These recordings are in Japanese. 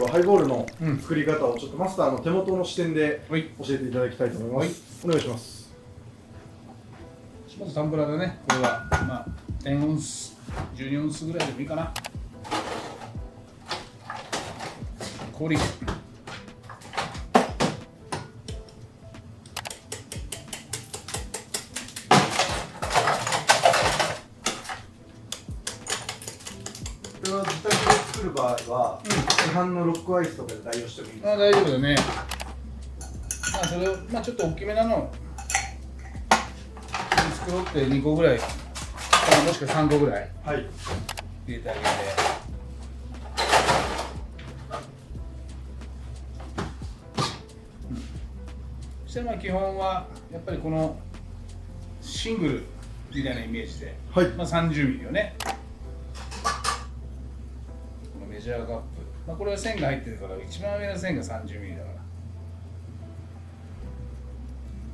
今日はハイボールの作り方をちょっとマスターの手元の視点で教えていただきたいと思います。お願いします。まずタンブラーでね、これはまあ10オンス、12オンスぐらいでもいいかな。氷。これは自宅で作る場合は、市販のロックアイスとかで代用してもいいですか？大丈夫だね。まあそれをちょっと大きめなの作ろうって2個ぐらい、もしくは3個ぐらい入れてあげて。そして基本はやっぱりこのシングルみたいなイメージで、30ミリをね。メジャーカップ、これは線が入ってるから一番上の線が30ミリだから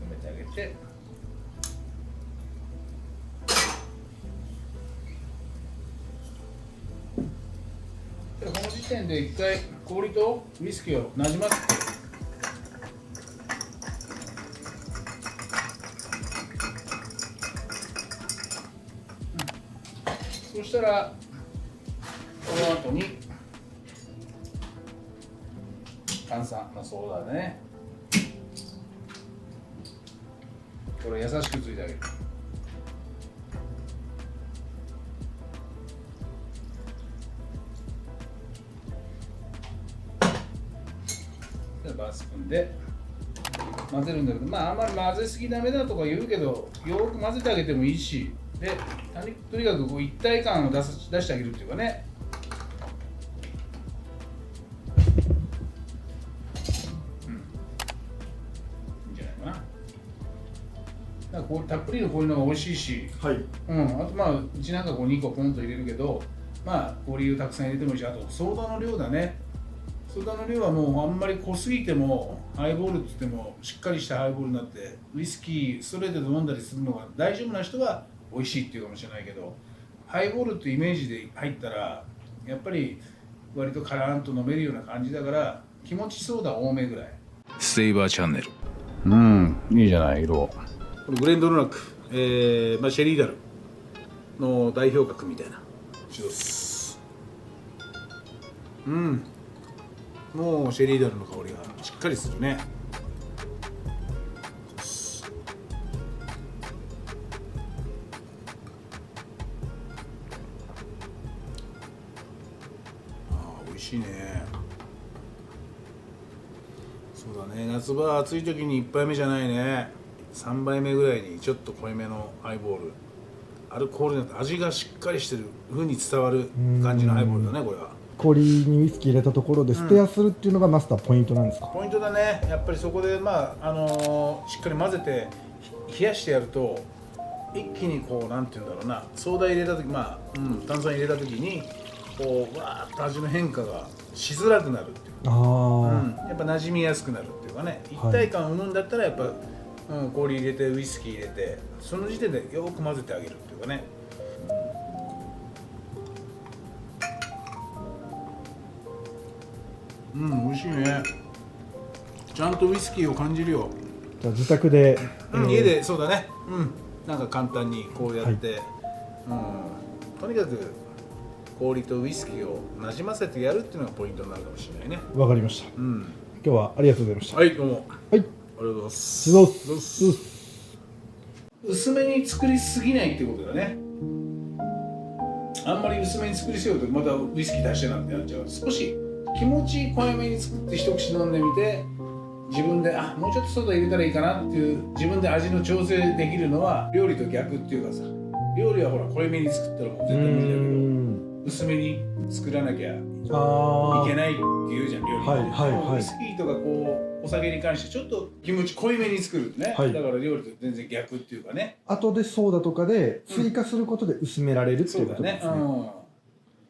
止めてあげて、でこの時点で一回氷とウイスキーをなじませて、そしたらこの後に炭酸、ソーダでね、これ優しくついてあげる。でバースプーンで混ぜるんだけど、あんまり混ぜすぎダメだとか言うけど、よく混ぜてあげてもいいし、でとにかくこう一体感を出してあげるっていうかね。こうたっぷりのこういうのが美味しいし、あとうちなんかこう2個ポンと入れるけど、氷をたくさん入れてもいいし、あとソーダの量だね。ソーダの量はもうあんまり濃すぎてもハイボールって言ってもしっかりしたハイボールになって、ウイスキーストレートで飲んだりするのが大丈夫な人は美味しいっていうかもしれないけど、ハイボールっていうイメージで入ったらやっぱり割とカラーンと飲めるような感じだから、気持ちソーダ多めぐらい。ステイバーチャンネル。いいじゃない色。これグレンドルナック、シェリーダルの代表格みたいなシドス。もうシェリーダルの香りがしっかりするね。美味しいね。そうだね、夏場暑い時に1杯目じゃないね。3杯目ぐらいにちょっと濃いめのハイボール、アルコールになって味がしっかりしてる風に伝わる感じのハイボールだね。これは氷にウイスキー入れたところでステアするっていうのがマスターポイントなんですか？ポイントだね。やっぱりそこでしっかり混ぜて冷やしてやると、一気にこうなんていうんだろうな、ソーダ入れた時、炭酸入れた時にこうわーっと味の変化がしづらくなるっていう、やっぱ馴染みやすくなるっていうかね、一体感を生むんだったらやっぱ氷入れてウイスキー入れて、その時点でよく混ぜてあげるっていうかね。美味しいね。ちゃんとウイスキーを感じるよ。じゃあ自宅で、家でそうだね。なんか簡単にこうやって、とにかく氷とウイスキーをなじませてやるっていうのがポイントになるかもしれないね。わかりました。今日はありがとうございました。はい、どうも。はい。ありがとうございます。薄めに作りすぎないってことだね。あんまり薄めに作りすぎるとまたウイスキー足してなんてなっちゃう。少し気持ち濃いめに作って一口飲んでみて、自分でもうちょっとソーダ入れたらいいかなっていう自分で味の調整できるのは料理と逆っていうかさ、料理はほら濃いめに作ったらもう絶対無理だけど、薄めに作らなきゃいけないっていうじゃん、料理は。ウイスキーとかこうお酒に関してちょっと気持ち濃いめに作るね、だから料理と全然逆っていうかね。後でソーダとかで追加することで薄められるっていうことですね。